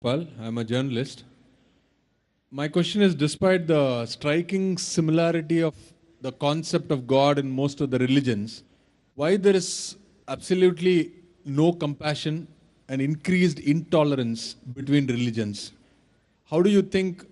Well, I'm a journalist. My question is, despite the striking similarity of the concept of God in most of the religions, why there is absolutely no compassion and increased intolerance between religions? How do you think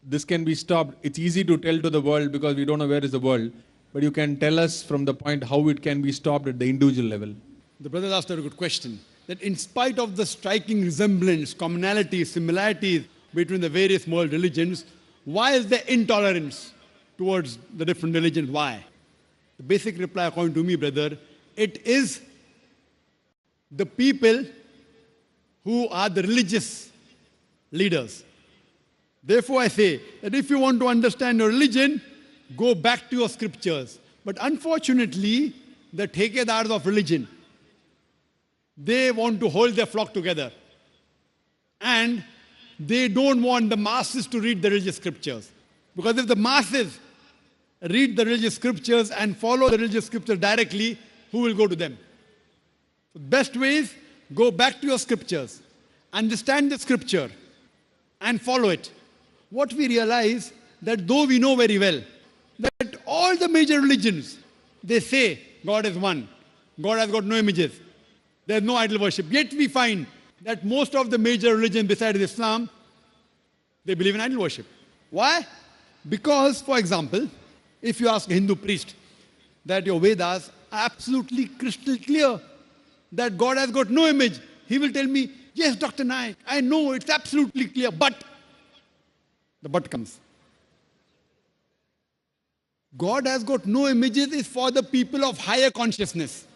this can be stopped? It's easy to tell to the world because we don't know where is the world, but you can tell us from the point how it can be stopped at the individual level. The brother asked a good question. That in spite of the striking resemblance, commonalities, similarities between the various world religions, why is there intolerance towards the different religions? Why? The basic reply, according to me, brother, it is the people who are the religious leaders. Therefore, I say that if you want to understand your religion, go back to your scriptures. But unfortunately, the thekedars of religion, they want to hold their flock together. And they don't want the masses to read the religious scriptures. Because if the masses read the religious scriptures and follow the religious scriptures directly, who will go to them? The best way is go back to your scriptures, understand the scripture, and follow it. What we realize that though we know very well that all the major religions, they say God is one, God has got no images, there's no idol worship. Yet we find that most of the major religions besides Islam, they believe in idol worship. Why? Because, for example, if you ask a Hindu priest that your Vedas are absolutely crystal clear that God has got no image, he will tell me, yes, Dr. Naik, I know it's absolutely clear, but the but comes. God has got no images is for the people of higher consciousness.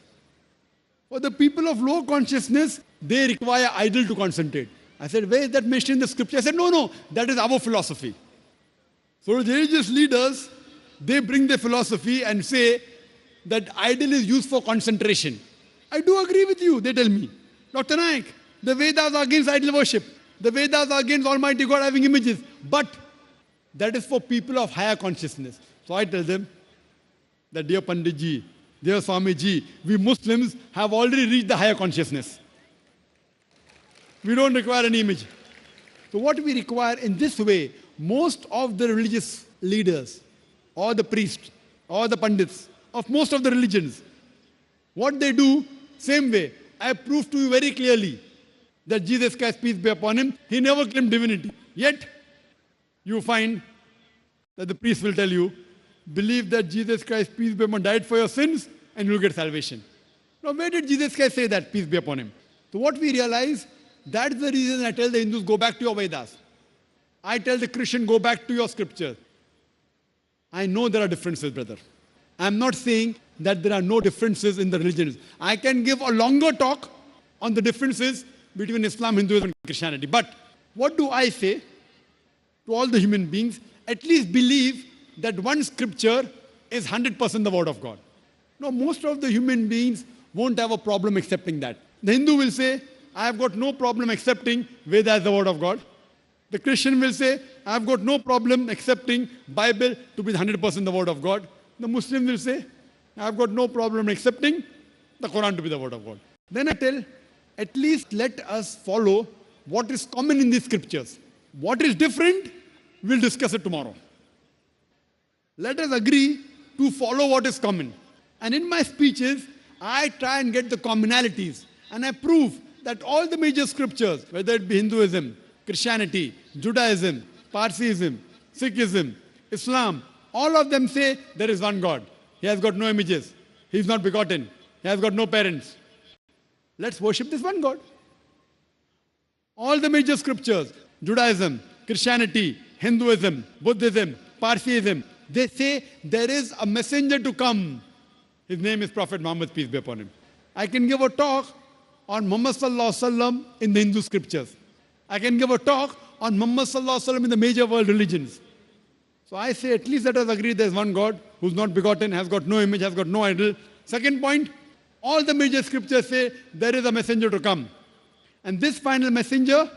For the people of low consciousness, they require idol to concentrate. I said, where is that mentioned in the scripture? I said, no, that is our philosophy. So the religious leaders, they bring their philosophy and say that idol is used for concentration. I do agree with you, they tell me. Dr. Naik, the Vedas are against idol worship. The Vedas are against Almighty God having images. But that is for people of higher consciousness. So I tell them that, dear Panditji, dear Swamiji, we Muslims have already reached the higher consciousness. We don't require any image. So what we require in this way, most of the religious leaders, or the priests, or the pandits of most of the religions, what they do, same way. I prove to you very clearly that Jesus Christ, peace be upon him, he never claimed divinity. Yet, you find that the priest will tell you, believe that Jesus Christ, peace be upon him, died for your sins and you'll get salvation. Now, where did Jesus Christ say that, peace be upon him? So what we realize, that's the reason I tell the Hindus, go back to your Vedas. I tell the Christian, go back to your scriptures. I know there are differences, brother. I'm not saying that there are no differences in the religions. I can give a longer talk on the differences between Islam, Hinduism, and Christianity. But what do I say to all the human beings? At least believe that one scripture is 100% the word of God. Now, most of the human beings won't have a problem accepting that. The Hindu will say, I have got no problem accepting Veda as the word of God. The Christian will say, I have got no problem accepting Bible to be 100% the word of God. The Muslim will say, I have got no problem accepting the Quran to be the word of God. Then I tell, at least let us follow what is common in these scriptures. What is different, we'll discuss it tomorrow. Let us agree to follow what is common. And in my speeches, I try and get the commonalities. And I prove that all the major scriptures, whether it be Hinduism, Christianity, Judaism, Parsiism, Sikhism, Islam, all of them say there is one God. He has got no images. He is not begotten. He has got no parents. Let's worship this one God. All the major scriptures, Judaism, Christianity, Hinduism, Buddhism, Parsiism, they say there is a messenger to come. His name is Prophet Muhammad, peace be upon him. I can give a talk on Muhammad Sallallahu Alaihi Wasallam in the Hindu scriptures. I can give a talk on Muhammad Sallallahu Alaihi Wasallam in the major world religions. So I say at least let us agree there is one God who's not begotten, has got no image, has got no idol. Second point, all the major scriptures say there is a messenger to come. And this final messenger,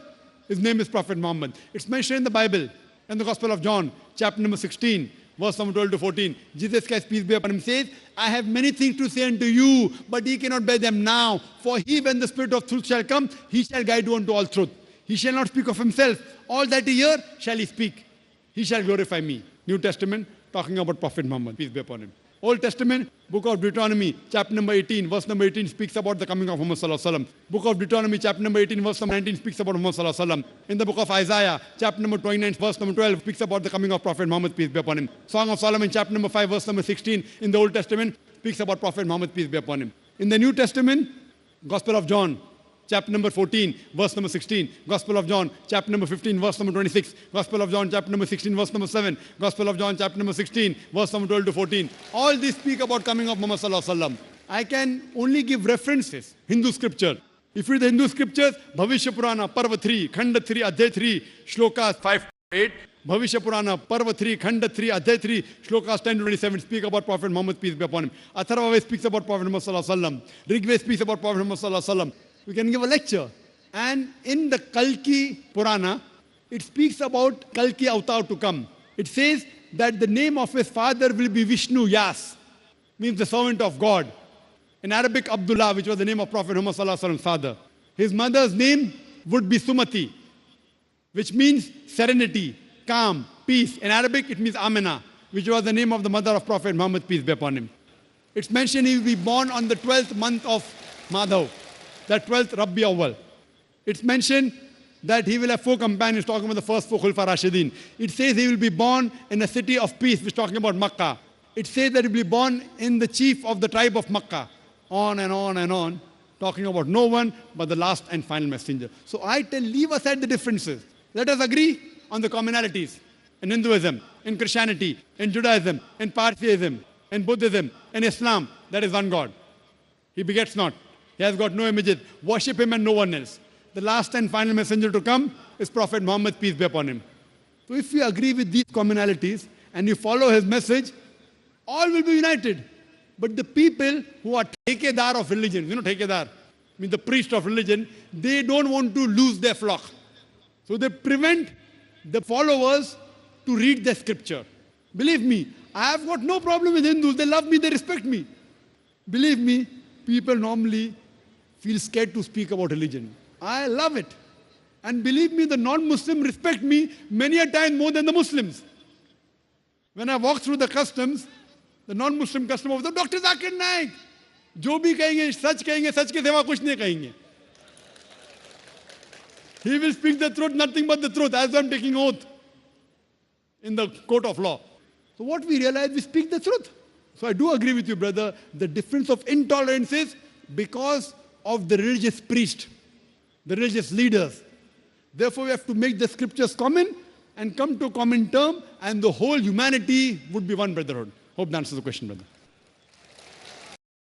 his name is Prophet Muhammad. It's mentioned in the Bible, in the Gospel of John, chapter number 16, verse number 12 to 14. Jesus Christ, peace be upon him, says, I have many things to say unto you, but ye cannot bear them now. For he, when the Spirit of truth shall come, he shall guide you unto all truth. He shall not speak of himself. All that he hear shall he speak. He shall glorify me. New Testament, talking about Prophet Muhammad, peace be upon him. Old Testament, book of Deuteronomy, chapter number 18, verse number 18 speaks about the coming of Muhammad sallallahu alaihi wasallam. Book of Deuteronomy, chapter number 18, verse number 19 speaks about Muhammad sallallahu alaihi wasallam. In the book of Isaiah, chapter number 29, verse number 12 speaks about the coming of Prophet Muhammad, peace be upon him. Song of Solomon, chapter number 5, verse number 16 in the Old Testament speaks about Prophet Muhammad, peace be upon him. In the New Testament, Gospel of John, chapter number 14, verse number 16. Gospel of John, chapter number 15, verse number 26. Gospel of John, chapter number 16, verse number 7. Gospel of John, chapter number 16, verse number 12 to 14. All these speak about coming of Muhammad sallallahu alaihi wasallam. I can only give references, Hindu scripture. If you read the Hindu scriptures, Bhavishya Purana, Parva 3, Khanda 3, Adhyay 3, Shlokas 5 to 8. Bhavishya Purana, Parva 3, Khanda 3, Adhyay 3, Shlokas 10 to 27 speak about Prophet Muhammad, peace be upon him. Atharva speaks about Prophet Muhammad sallallahu alaihi wasallam. Rigved speaks about Prophet Muhammad sallallahu alaihi wasallam. We can give a lecture. And in the Kalki Purana, it speaks about Kalki avatar to come. It says that the name of his father will be Vishnu Yas, means the servant of God. In Arabic, Abdullah, which was the name of Prophet Muhammad sallallahu alaihi wasallam's father. His mother's name would be Sumati, which means serenity, calm, peace. In Arabic, it means Amina, which was the name of the mother of Prophet Muhammad, peace be upon him. It's mentioned he will be born on the 12th month of Madhav, the 12th Rabbi Awwal. It's mentioned that he will have 4 companions, talking about the first 4 Khulfa Rashidin. It says he will be born in a city of peace, which is talking about Makkah. It says that he will be born in the chief of the tribe of Makkah. On and on and on, talking about no one but the last and final messenger. So I tell, leave aside the differences. Let us agree on the commonalities in Hinduism, in Christianity, in Judaism, in Parsiism, in Buddhism, in Islam. That is one God. He begets not. He has got no images. Worship him and no one else. The last and final messenger to come is Prophet Muhammad, peace be upon him. So if you agree with these commonalities and you follow his message, all will be united. But the people who are Thekedar of religion, you know Thekedar, means the priest of religion, they don't want to lose their flock. So they prevent the followers to read the scripture. Believe me, I have got no problem with Hindus. They love me, they respect me. Believe me, people normally feel scared to speak about religion. I love it. And believe me, the non-Muslim respect me many a time more than the Muslims. When I walk through the customs, the non-Muslim customer was, Dr. Zakir Naik, जो भी कहेंगे सच के सिवा कुछ नहीं कहेंगे. He will speak the truth, nothing but the truth, as I'm taking oath in the court of law. So what we realize, we speak the truth. So I do agree with you, brother, the difference of intolerance is because of the religious priest, the religious leaders. Therefore, we have to make the scriptures common and come to a common term, and the whole humanity would be one brotherhood. Hope that answers the question, brother.